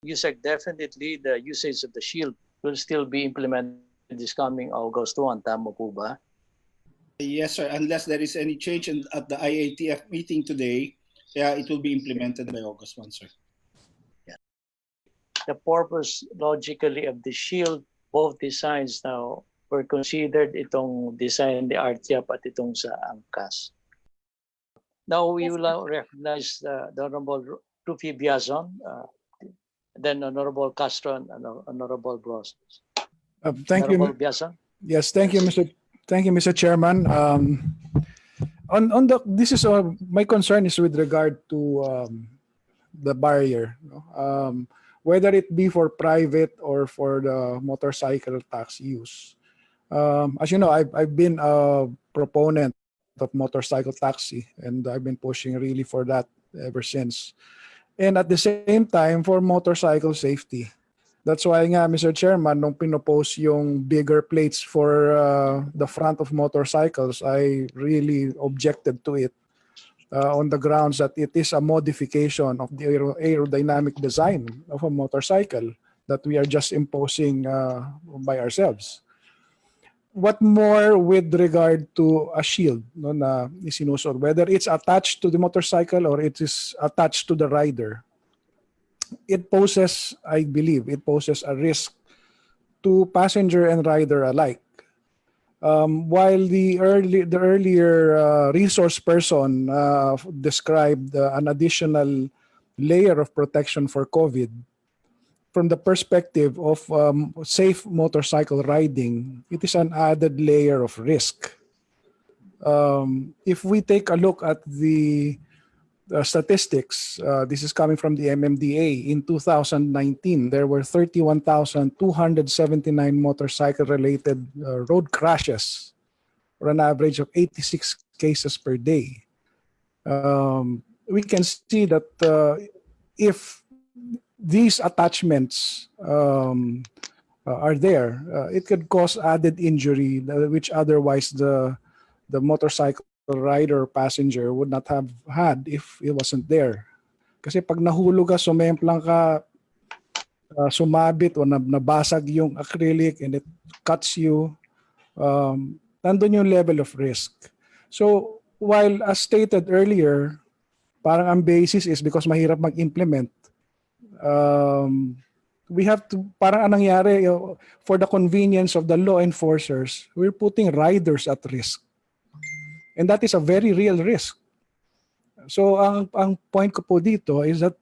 USEC, definitely the usage of the shield will still be implemented this coming August 1. Tama po ba? Yes, sir. Unless there is any change at the IATF meeting today, it will be implemented by August 1, sir. Yeah. The purpose, logically, of the shield, both designs now were considered itong design the RTF at itong sa ANCAS. Now we will recognize the Honorable Ruffy Biazon, then Honorable Castro and Honorable Bros. Thank Honorable you. Biazon. Yes, thank you, Mr. Chairman. This is my concern is with regard to the barrier, whether it be for private or for the motorcycle tax use. As you know, I've been a proponent of motorcycle taxi, and I've been pushing really for that ever since. And at the same time, for motorcycle safety. That's why nga, Mr. Chairman, nung pinopose yung bigger plates for the front of motorcycles, I really objected to it on the grounds that it is a modification of the aerodynamic design of a motorcycle that we are just imposing by ourselves. What more with regard to a shield na isinusod, whether it's attached to the motorcycle or it is attached to the rider? It poses, I believe, it poses a risk to passenger and rider alike. While the earlier resource person described an additional layer of protection for COVID, from the perspective of safe motorcycle riding, it is an added layer of risk. If we take a look at the statistics, this is coming from the MMDA. In 2019, there were 31,279 motorcycle-related road crashes, for an average of 86 cases per day. We can see that if these attachments are there, it could cause added injury, which otherwise the motorcycle rider or passenger would not have had if it wasn't there. Kasi pag nahulog ka, sumemplang ka, sumabit o nabasag yung acrylic and it cuts you, nandun yung level of risk. So while as stated earlier, parang ang basis is because mahirap mag-implement, we have to, parang anong nangyari, for the convenience of the law enforcers, we're putting riders at risk. And that is a very real risk. So ang point ko po dito is that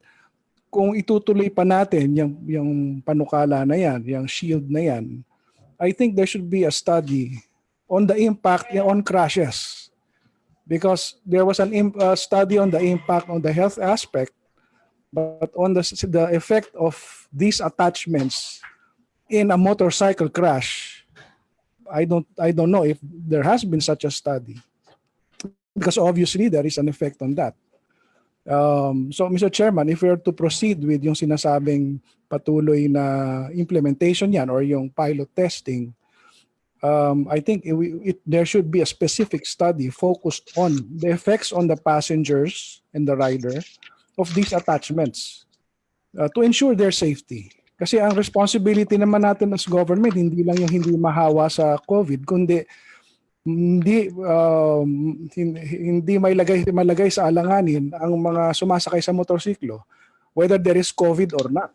kung itutuloy pa natin yung panukala na yan, yung shield na yan, I think there should be a study on the impact on crashes. Because there was a study on the impact on the health aspect, but on the effect of these attachments in a motorcycle crash, I don't know if there has been such a study. Because obviously there is an effect on that. So Mr. Chairman, if we are to proceed with yung sinasabing patuloy na implementation yan or yung pilot testing, I think there should be a specific study focused on the effects on the passengers and the rider of these attachments to ensure their safety. Kasi ang responsibility naman natin as government, hindi lang yung hindi mahawa sa COVID, kundi hindi malagay sa alanganin ang mga sumasakay sa motorsiklo, whether there is COVID or not.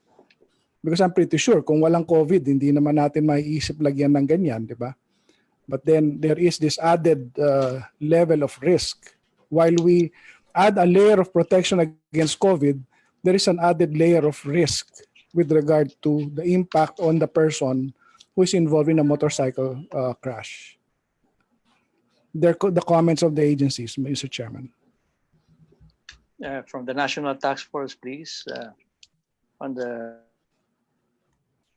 Because I'm pretty sure kung walang COVID, hindi naman natin maiisip lagyan ng ganyan, di ba? But then there is this added level of risk. While we add a layer of protection against COVID, there is an added layer of risk with regard to the impact on the person who is involved in a motorcycle crash. The comments of the agencies, Mr. Chairman. From the National Task Force, please, on the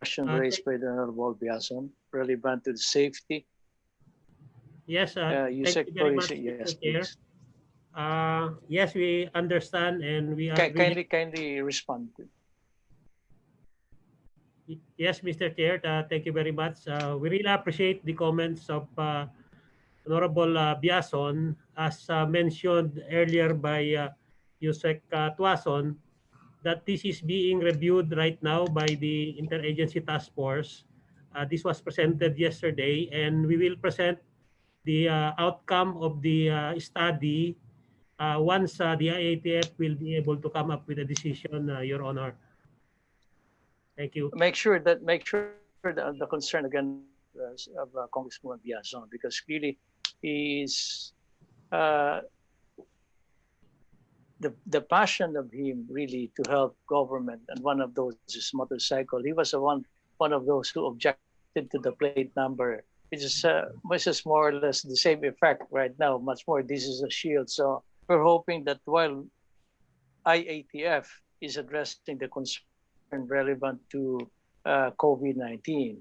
question raised by the Honorable Biazon, relevant to the safety. Yes, thank you very much, Mr. Chair. Yes, we understand and we are kindly respond. Yes, Mr. Chair, thank you very much. We really appreciate the comments of Honorable Biazon, as mentioned earlier by Yusek Tuason. that this is being reviewed right now by the Interagency Task Force. This was presented yesterday, and we will present the outcome of the study once the IATF will be able to come up with a decision, Your Honor. Thank you. Make sure that the concern again of Congressman Biazon, because clearly he's the passion of him really to help government, and one of those is motorcycle. He was one of those who objected to the plate number, which is more or less the same effect right now. Much more, this is a shield. So we're hoping that while IATF is addressing the concern relevant to COVID-19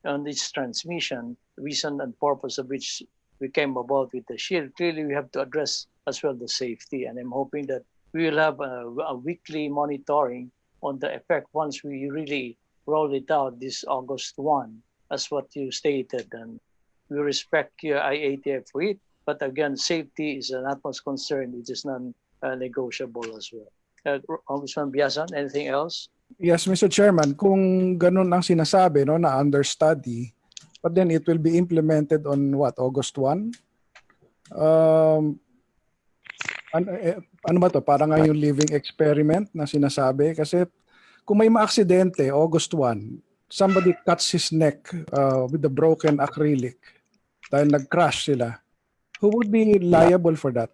and its transmission, reason and purpose of which we came about with the shield, clearly we have to address as well the safety. And I'm hoping that we will have a weekly monitoring on the effect once we really roll it out this August 1, as what you stated. And we respect your IATF for it. But again, safety is an utmost concern. It is non-negotiable as well. Congressman Biazon, anything else? Yes, Mr. Chairman, kung ganun ang sinasabi, no, na under study, but then it will be implemented on what, August 1? Ano ba to? Parang nga yung living experiment na sinasabi. Kasi kung may maaksidente, August 1, somebody cuts his neck with the broken acrylic dahil nag-crash sila, who would be liable for that?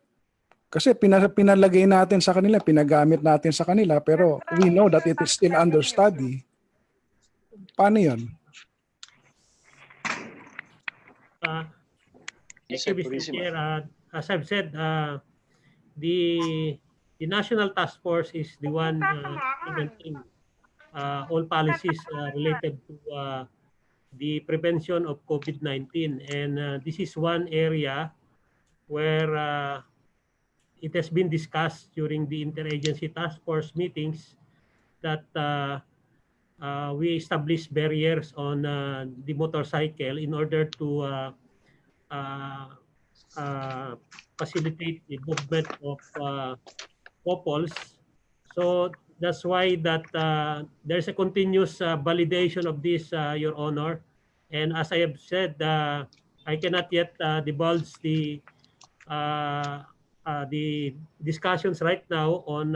Kasi pinalagay natin sa kanila, pinagamit natin sa kanila, pero we know that it is still under study. Paano yun? Thank you, Mr. Chair. As I've said, the National Task Force is the one implementing all policies related to the prevention of COVID-19. And this is one area where it has been discussed during the Interagency Task Force meetings that we establish barriers on the motorcycle in order to facilitate the movement of couples. So that's why that there's a continuous validation of this, Your Honor. And as I have said, I cannot yet divulge the discussions right now on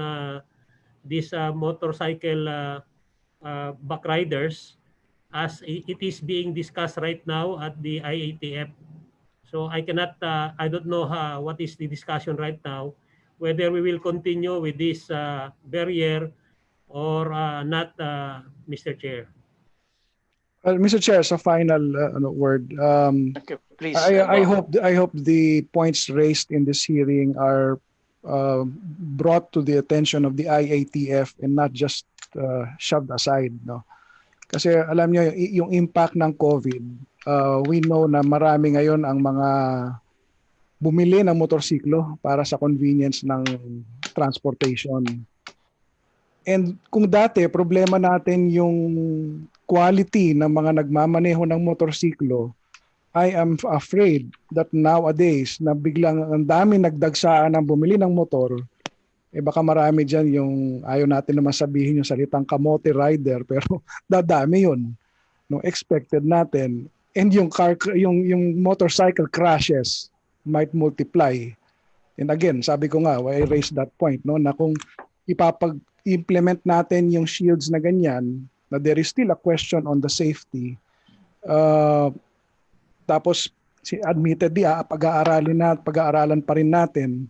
these motorcycle backriders, as it is being discussed right now at the IATF. So I cannot, I don't know what is the discussion right now, whether we will continue with this barrier or not, Mr. Chair. Mr. Chair, as a final word, Okay, please. I hope the points raised in this hearing are brought to the attention of the IATF and not just shoved aside. No? Kasi alam niyo, yung impact ng COVID, we know na marami ngayon ang mga bumili ng motorsiklo para sa convenience ng transportation. And kung dati, problema natin yung quality ng mga nagmamaneho ng motorsiklo, I am afraid that nowadays, na biglang ang dami nagdagsaan ng bumili ng motor, baka marami dyan yung, ayaw natin naman sabihin yung salitang kamote rider, pero dadami yun. No, expected natin. And yung motorcycle crashes might multiply. And again, sabi ko nga, I raised that point, no, na kung implement natin yung shields na ganyan, na there is still a question on the safety. Tapos admittedly, pag-aaralan pa rin natin,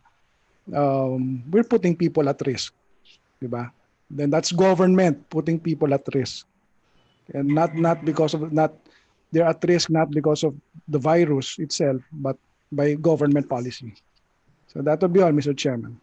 we're putting people at risk, di ba? Then that's government putting people at risk, and not because of they're at risk not because of the virus itself, but by government policy. So that would be all, Mr. Chairman.